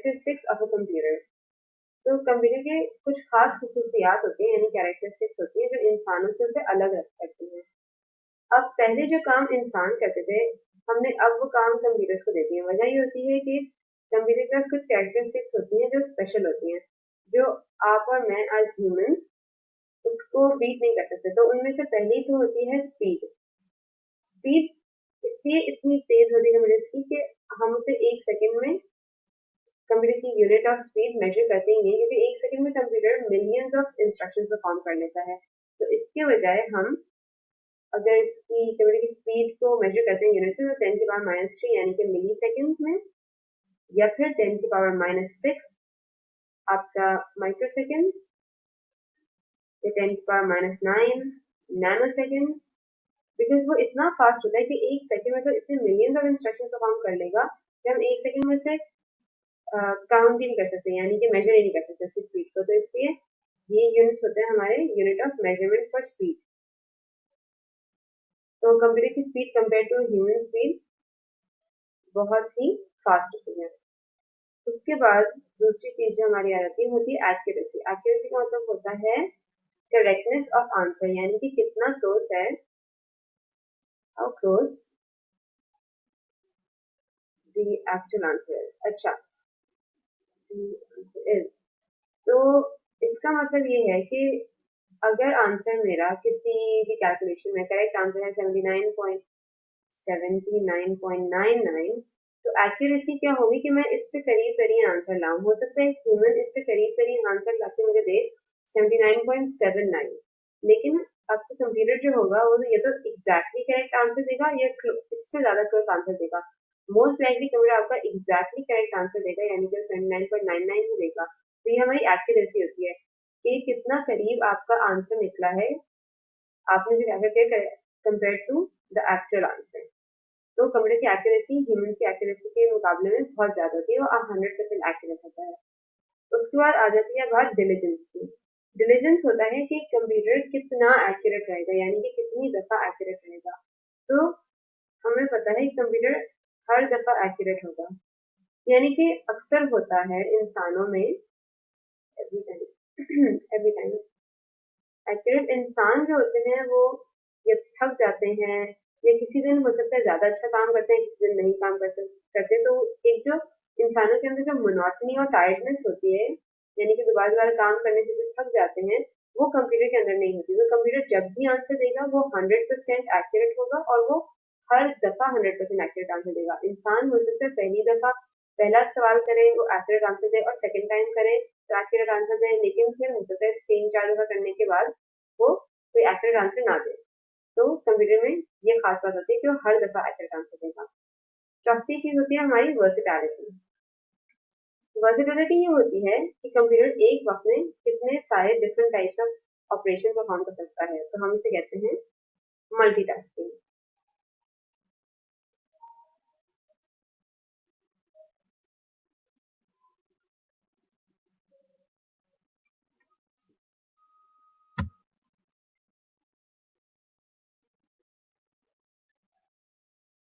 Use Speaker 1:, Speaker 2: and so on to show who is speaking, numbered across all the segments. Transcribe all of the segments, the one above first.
Speaker 1: Characteristics of a computer. तो computer के कुछ खास खसूसियात होती हैं, यानी कैरेक्टरिस्टिक्स होती हैं जो इंसानों से उसे अलग करती हैं। अब पहले जो काम इंसान करते थे, हमने अब वो काम कंप्यूटर्स को दे दिए। वजह ये होती है कि कंप्यूटर के पास कुछ कैरेक्टरिस्टिक्स होती हैं जो स्पेशल होती हैं, जो आप और मैं एज ह्यूमंस उसको बीट नहीं कर सकते। तो उनमें से पहली तो होती है स्पीड। स्पीड इसलिए इतनी तेज होती है कंप्यूटर्स की कि हम उसे एक सेकंड में, कंप्यूटर की यूनिट ऑफ स्पीड मेजर करते ही नहीं, क्योंकि एक सेकंड में computer millions of instructions perform कर लेता है। तो इसके बजाय हम अगर इसकी कंप्यूटर की स्पीड को मेजर करते हैं यूनिट से, तो 10 की पावर -3 यानी कि मिली सेकेंड्स में, या फिर 10 की पावर -6 आपका माइक्रो सेकेंड्स, या 10 की पावर -9 नैनो सेकेंड्स। बिकॉज वो इतना फास्ट होता है कि एक सेकंड में तो इतने मिलियंस ऑफ इंस्ट्रक्शन परफॉर्म कर लेगा कि हम एक सेकंड में से काउंट ही नहीं कर सकते, यानी कि मेजर ही नहीं कर सकते उसकी स्पीड को। तो इसलिए ये यूनिट्स होते हैं हमारे unit of measurement for speed. तो कंप्यूटर की speed compare to human speed बहुत ही फास्ट होती है। उसके बाद दूसरी चीज जो हमारी आ जाती है होती है एक्यूरेसी। एक्यूरेसी का मतलब होता है करेक्टनेस ऑफ आंसर, यानी कि कितना क्लोज है, how close the actual answer. अच्छा, इज, तो इसका मतलब ये है कि अगर आंसर मेरा किसी भी कैलकुलेशन में करेक्ट आंसर है 79.99, तो एक्यूरेसी क्या होगी कि मैं इससे करीब करीब आंसर लाऊं। हो सकता है ह्यूमन इससे करीब करीब आंसर लाके मुझे दे 79.79, लेकिन आपका कंप्यूटर जो होगा वो या तो एग्जैक्टली करेक्ट आंसर देगा या इससे ज्यादा क्लोज आंसर देगा। मोस्ट लाइकली कंप्यूटर आपका एग्जैक्टली करेक्ट आंसर देगा, यानी कि 79.99 ही देगा। तो ये हमारी एक्यूरेसी होती है कि कितना करीब आपका आंसर निकला है, आपने जो कैलकुलेट किया compare to the actual answer. तो कंप्यूटर की एक्यूरेसी ह्यूमन की एक्यूरेसी के मुकाबले में बहुत ज्यादा होती है, वो 100% एक्यूरेट होता है। उसके बाद आ जाती है बात डिलीजेंस की। डिलीजेंस होता है कि कंप्यूटर कितना एक्यूरेट रहेगा, यानी कि कितनी दफा एक्यूरेट रहेगा। तो हमें पता है कि कंप्यूटर हर दफा एक्यूरेट होगा, यानी कि अक्सर होता है इंसानों में एवरी टाइम एक्यूरेट इंसान जो होते हैं वो या थक जाते हैं, या किसी दिन हो सकता है ज्यादा अच्छा काम करते हैं, किसी दिन नहीं काम करते। तो एक जो इंसानों के अंदर जो मोनोटनी और टायर्डनेस होती है, यानी कि दोबारा दोबारा काम करने से जो थक जाते हैं, वो कंप्यूटर के अंदर नहीं होती। तो कंप्यूटर जब भी आंसर देगा वो 100% एक्यूरेट होगा, और वो हर दफा 100% एक्यूरेट आंसर देगा। इंसान हो सकता है पहली दफा पहला सवाल करे वो एक्यूरेट आंसर दे, और सेकंड टाइम करे तो एक्यूरेट आंसर दे, लेकिन फिर हो सकता है 3-4 दफा करने के बाद वो कोई एक्यूरेट आंसर ना दे। तो कंप्यूटर में ये खास बात होती है कि वो हर दफा एक्यूरेट आंसर देगा। चौथी चीज होती है हमारी वर्सेटैलिटी। वर्सेटैलिटी ये होती है कि कंप्यूटर एक वक्त में कितने सारे different types of operation perform कर सकता है। तो हम इसे कहते हैं मल्टीटास्किंग।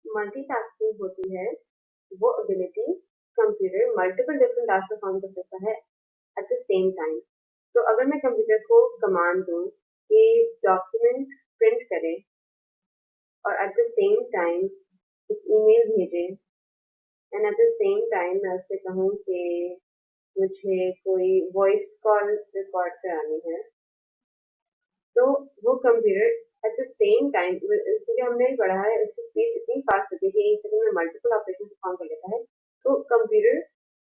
Speaker 1: मल्टीटास्किंग होती है वो ability computer multiple different task perform कर सकता है एट द सेम टाइम। तो अगर मैं कंप्यूटर को कमांड दूं कि डॉक्यूमेंट प्रिंट करे और एट द सेम टाइम एक ईमेल भेजे, and at the same time मैं उससे कहूँ कि मुझे कोई वॉइस कॉल रिकॉर्ड करानी है, तो वो computer at the same time, क्योंकि हमने भी पढ़ा है उसकी स्पीड इतनी फास्ट होती है कि एक सेकंड में मल्टीपल ऑपरेशन परफॉर्म कर लेता है। तो कंप्यूटर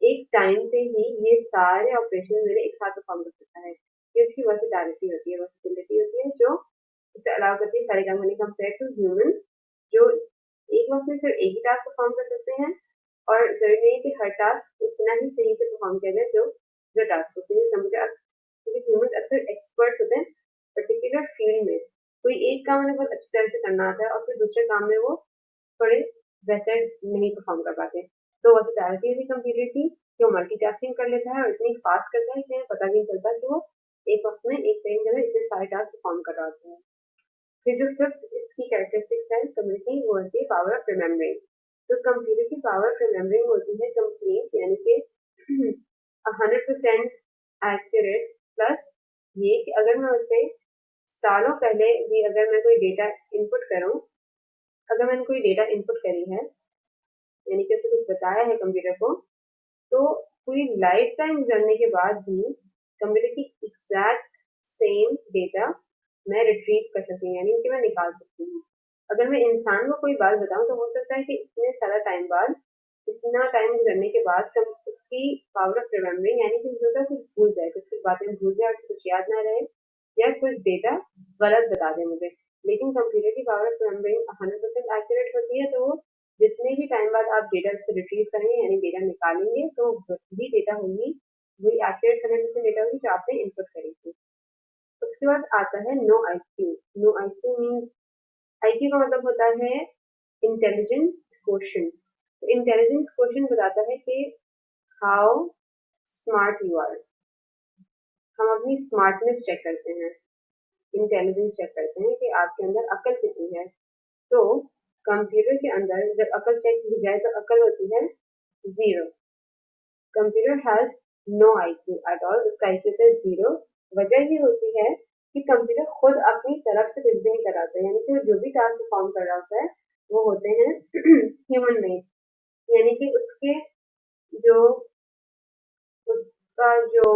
Speaker 1: एक टाइम पे ही ये सारे ऑपरेशन मेरे एक साथ परफॉर्म कर सकता है। ये उसकी वर्सेटैलिटी होती है, वर्सेटिलिटी होती है जो उसे अलाउ करती है सारे काम करने कंपेयर टू ह्यूमंस, जो एक वक्त में सिर्फ एक ही टास्क परफॉर्म कर सकते हैं, और जरूरी नहीं है कि हर टास्क उतना ही सही से परफॉर्म किया जाए जो जो टास्क होते हैं कंप्यूटर, क्योंकि ह्यूमंस अक्सर एक्सपर्ट होते हैं पर्टिकुलर फील्ड में। कोई एक काम उन्हें बहुत अच्छी तरह से करना आता है और फिर दूसरे काम में वो थोड़े बेहतर नहीं परफॉर्म कर पाते। तो वर्सेटैलिटी भी कंप्यूटर की कि वो मल्टीटास्किंग कर लेता है और इतनी फास्ट करता है कि हमें पता भी नहीं चलता कि वो एक वक्त में एक टाइम में इतने सारे टास्क परफॉर्म कर रहा होता है। फिर जो फिफ्थ इसकी कैरेक्टरिस्टिक्स है कंप्यूटर की, वो होती है पावर ऑफ रिमेम्बरिंग। तो कंप्यूटर की पावर ऑफ रिमेम्बरिंग होती है कंप्लीट, यानी कि 100% एक्यूरेट प्लस ये कि अगर मैं उससे सालों पहले भी अगर मैं कोई डेटा इनपुट करूं, अगर मैंने कोई डेटा इनपुट करी है यानी कि उसे कुछ बताया है कंप्यूटर को, तो पूरी लाइफ टाइम गुजरने के बाद भी कंप्यूटर की एग्जैक्ट सेम डेटा मैं रिट्रीव कर सकती हूँ, यानी कि मैं निकाल सकती हूँ। अगर मैं इंसान को कोई बात बताऊं तो हो सकता है कि इतने सारा टाइम बाद, इतना टाइम गुजरने के बाद उसकी पावर ऑफ रिमेम्बरिंग यानी कि जो कुछ भूल जाए, कुछ बातें भूल जाए, उसको कुछ याद ना रहे या कुछ डेटा गलत बता दे मुझे। लेकिन कंप्यूटर की पावर ऑफ रिमेम्बरिंग 100% एक्यूरेट होती है, तो वो जितने भी टाइम बाद आप डेटा उससे रिट्रीव करेंगे यानी डेटा निकालेंगे तो वही डेटा होगी, वही एक्यूरेट 100% डेटा होगी जो आपने इनपुट करी थी। उसके बाद आता है no IQ. No IQ means, IQ का मतलब होता है इंटेलिजेंस क्वोशिएंट। तो इंटेलिजेंस क्वोशिएंट बताता है कि हाउ स्मार्ट यू आर। हम अपनी स्मार्टनेस चेक करते हैं, इंटेलिजेंस चेक करते हैं कि आपके अंदर अकल कितनी है। तो कंप्यूटर के अंदर जब अकल चेक की जाए तो अकल होती है 0। Computer has no IQ at all, उसका आईक्यू है 0। वजह ये होती है कि कंप्यूटर खुद अपनी तरफ से कुछ भी नहीं कराता है, यानी कि वो जो भी टास्क परफॉर्म कर रहा होता है वो होते हैं ह्यूमन मेड, यानी कि जो उसका जो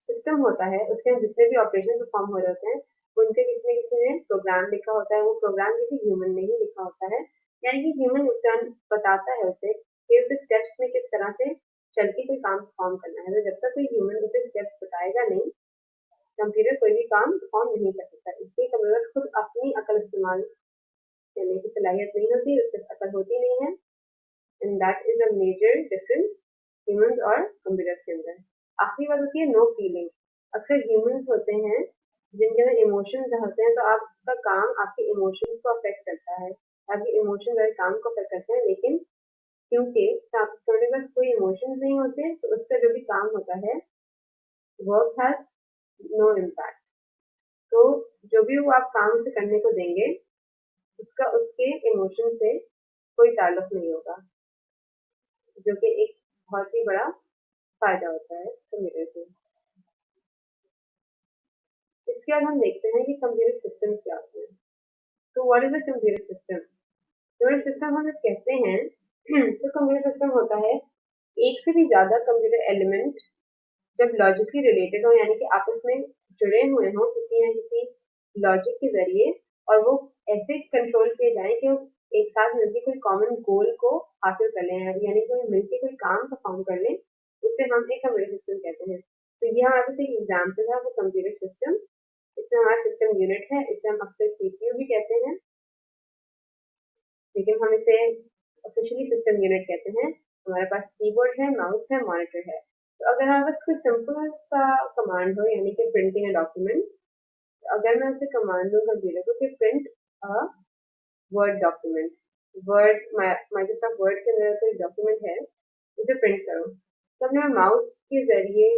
Speaker 1: सिस्टम होता है, उसके अंदर जितने भी ऑपरेशन परफॉर्म हो रहे होते हैं उनके किसी न किसी ने प्रोग्राम लिखा होता है, वो प्रोग्राम किसी ह्यूमन ने ही लिखा होता है, यानी कि ह्यूमन टर्न बताता है उसे कि उसे स्टेप्स में किस तरह से चल के कोई काम परफॉर्म करना है। तो जब तक कोई ह्यूमन उसे स्टेप्स बताएगा नहीं, कंप्यूटर कोई भी काम परफॉर्म नहीं कर सकता। इसलिए कंप्यूटर खुद अपनी अकल इस्तेमाल करने की सलाहियत नहीं होती, उसके अकल होती नहीं है। And that is a major difference humans और कंप्यूटर के अंदर। आखिरी बात होती है नो फीलिंग। अक्सर ह्यूमंस होते हैं जिनके अंदर इमोशंस होते हैं, तो आपका काम आपके इमोशंस को अफेक्ट करता है, आपके इमोशंस और काम को अफेक्ट करते हैं। लेकिन क्योंकि आपके पास कोई इमोशंस नहीं होते तो उसका जो भी काम होता है वर्क हैज नो इम्पैक्ट। तो जो भी वो आप काम उसे करने को देंगे उसका उसके इमोशन से कोई ताल्लुक नहीं होगा, जो कि एक बहुत ही बड़ा फायदा होता है कंप्यूटर से। इसके बाद हम देखते हैं कि कंप्यूटर सिस्टम क्या होते हैं। तो what is a computer system? Computer system हम जब कहते हैं तो कंप्यूटर सिस्टम होता है एक से भी ज्यादा कंप्यूटर एलिमेंट जब लॉजिकली रिलेटेड हो, यानी कि आपस में जुड़े हुए हों किसी न किसी लॉजिक के जरिए, और वो ऐसे कंट्रोल किए जाए कि वो एक साथ मिलकर कोई कॉमन गोल को हासिल कर लें, यानी कि मिलकर कोई काम परफॉर्म कर लें, उसे हम एक कंप्यूटर सिस्टम कहते हैं। तो ये हमारे पास एक एग्जाम्पल है वो कंप्यूटर सिस्टम। इसमें हमारा सिस्टम यूनिट है, इसे हम अक्सर सीपीयू भी कहते हैं, लेकिन हम इसे ऑफिशियली सिस्टम यूनिट कहते हैं। हमारे पास कीबोर्ड है, माउस है, मॉनिटर है। तो अगर हमारे पास कोई सिंपल सा कमांड हो यानी कि प्रिंटिंग अ डॉक्यूमेंट, अगर मैं उसे कमांड दूं कंप्यूटर को कि print a word document, word Microsoft word के अंदर कोई डॉक्यूमेंट है उसे प्रिंट करो, तो अपने माउस के जरिए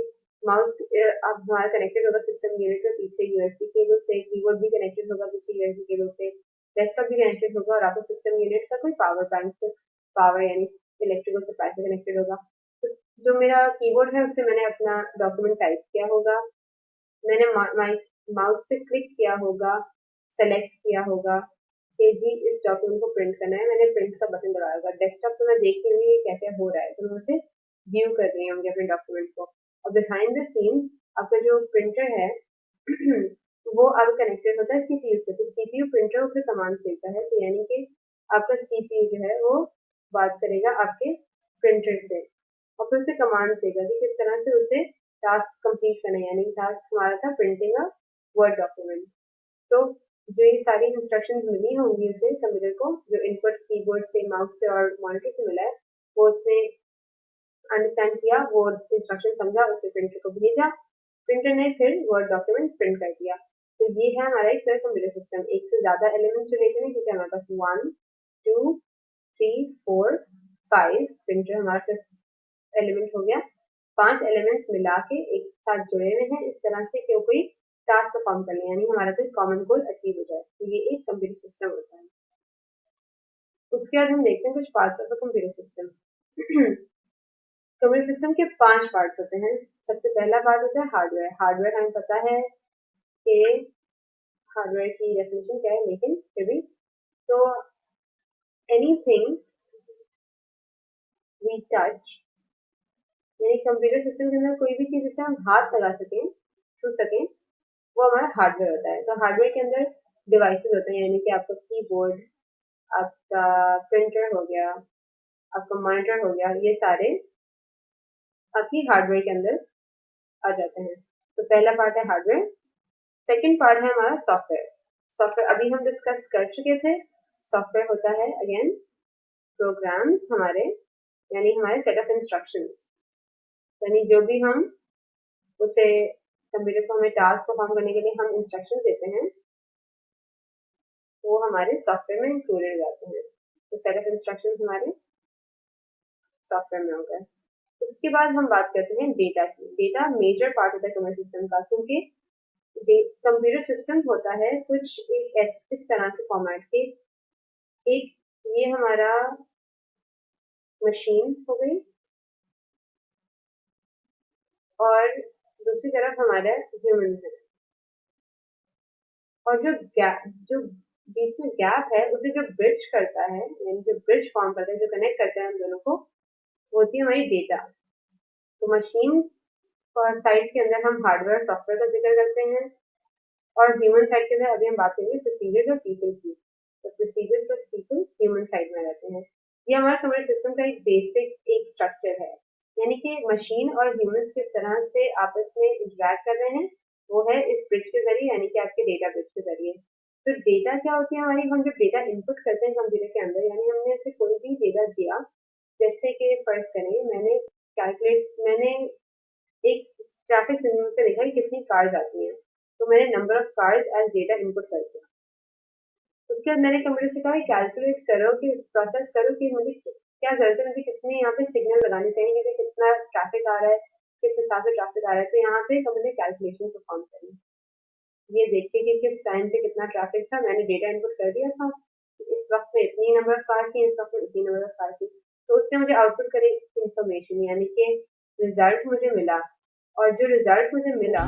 Speaker 1: माउस अब हमारा कनेक्टेड होगा सिस्टम यूनिट के पीछे यूएसबी केबल से, कीबोर्ड भी कनेक्टेड होगा पीछे यूएसबी केबल से, डेस्कटॉप भी कनेक्टेड होगा और आपको सिस्टम यूनिट का कोई पावर बैंक से पावर यानी इलेक्ट्रिकल सप्लाई से कनेक्टेड होगा। तो जो मेरा कीबोर्ड है उससे मैंने अपना डॉक्यूमेंट टाइप किया होगा, मैंने माउस से क्लिक किया होगा, सेलेक्ट किया होगा कि जी इस डॉक्यूमेंट को प्रिंट करना है, मैंने प्रिंट का बटन दबाया होगा। डेस्कटॉप पे मैं देख रही हूँ क्या क्या हो रहा है, तो मैं उसे व्यू कर रही हूँ अपने डॉक्यूमेंट को। और बिहाइंड द सीन आपका जो प्रिंटर है वो अब कनेक्टेड होता है सीपीयू से, तो सीपीयू प्रिंटर उसे कमांड देता है, तो यानी कि आपका सीपीयू जो है वो बात करेगा आपके प्रिंटर से और फिर उसे कमांड देगा कि किस तरह से उसे टास्क कंप्लीट करना है, यानी टास्क हमारा था प्रिंटिंग अ वर्ड डॉक्यूमेंट। तो जो ये सारी इंस्ट्रक्शंस मिली होंगी उसे कंप्यूटर को, जो इनपुट कीबोर्ड से, माउस से और मॉनिटर से मिला है, वो उसने अंडरस्टैंड किया, वो इंस्ट्रक्शन समझा, उसने प्रिंटर को भेजा, प्रिंटर ने फिर वर्ड डॉक्यूमेंट प्रिंट कर दिया। तो ये है हमारा एक तरह कंप्यूटर सिस्टम। एक से ज्यादा एलिमेंट्स रिलेटेड है क्योंकि हमारे पास 1 2 3 4 5 प्रिंटर हमारा एलिमेंट हो गया, 5 एलिमेंट्स मिला के एक साथ जुड़े हुए हैं इस तरह से कि कोई टास्क परफॉर्म कर ले, यानी हमारा कोई कॉमन गोल अचीव हो जाए। तो ये एक कंप्यूटर सिस्टम होता है। उसके बाद हम देखते हैं कुछ parts of the computer system. Computer system के 5 पार्ट्स होते हैं। सबसे पहला पार्ट होता है हार्डवेयर। हार्डवेयर हमें पता है कि हार्डवेयर की डेफिनेशन क्या है, लेकिन फिर भी तो एनीथिंग वी टच, यानी कंप्यूटर सिस्टम के अंदर कोई भी चीज जिसे हम हाथ लगा सकें, छू सकें, वो हमारा हार्डवेयर होता है। तो हार्डवेयर के अंदर डिवाइसेस होते हैं, यानी कि आपका कीबोर्ड, आपका प्रिंटर हो गया, आपका मॉनिटर हो गया, ये सारे आपकी हार्डवेयर के अंदर आ जाते हैं। तो पहला पार्ट है हार्डवेयर। सेकंड पार्ट है हमारा सॉफ्टवेयर। सॉफ्टवेयर अभी हम डिस्कस कर चुके थे। सॉफ्टवेयर होता है अगेन प्रोग्राम्स हमारे, यानी हमारे सेट ऑफ इंस्ट्रक्शंस, यानी जो भी हम उसे कंप्यूटर को हमें टास्क परफॉर्म करने के लिए हम इंस्ट्रक्शन देते हैं, वो हमारे सॉफ्टवेयर में इंक्लूडेड जाते हैं। तो सेट ऑफ इंस्ट्रक्शंस हमारे सॉफ्टवेयर में होगा। उसके बाद हम बात करते हैं डेटा की। डेटा मेजर पार्ट होता है कंप्यूटर सिस्टम का, क्योंकि कंप्यूटर सिस्टम होता है कुछ एक इस तरह से फॉर्मेट के, एक ये हमारा मशीन हो गई और दूसरी तरफ हमारा ह्यूमन है, और जो बीच में गैप है उसे जो ब्रिज करता है, यानी जो ब्रिज फॉर्म करता है, जो कनेक्ट करता है हम दोनों को, वो होती है हमारी डेटा। तो मशीन और साइड के अंदर हम हार्डवेयर और सॉफ्टवेयर का जिक्र करते हैं, और ह्यूमन साइड के अंदर अभी हम बात करेंगे प्रोसीजर्स और पीपल की। तो procedures plus people human side में रहते हैं। ये हमारे कंप्यूटर सिस्टम का एक बेसिक एक स्ट्रक्चर है, यानी कि मशीन और ह्यूमंस किस तरह से आपस में इंटरेक्ट कर रहे हैं, वो है इस ब्रिज के जरिए, यानी कि आपके डेटा ब्रिज के जरिए। तो डेटा क्या होती है हमारी, हम जब डेटा इनपुट करते हैं कंप्यूटर के अंदर, यानी हमने उसे कोई भी डेटा दिया, जैसे कि फर्ज करें मैंने एक ट्रैफिक सिग्नल पे देखा कि कितनी कार्स आती हैं, तो मैंने number of cars as data input कर दिया। उसके बाद मैंने कंप्यूटर से कहा कैलकुलेट करो, कि प्रोसेस करो कि मुझे क्या जरूरत है, मुझे कितने यहाँ पे सिग्नल लगाने चाहिए, मुझे कितना ट्रैफिक आ रहा है, किस हिसाब से ट्रैफिक आ रहा है। तो यहाँ पे कंप्यूटर ने कैलकुलेशन परफॉर्म करी, ये देख के कि किस टाइम पे कितना ट्रैफिक था, मैंने डेटा इनपुट कर दिया था, इस वक्त में इतनी नंबर ऑफ कार थी, इस वक्त में इतनी नंबर ऑफ कार थी। तो उसने मुझे आउटपुट करी इंफॉर्मेशन, यानी कि रिजल्ट मुझे मिला, और जो रिजल्ट मुझे मिला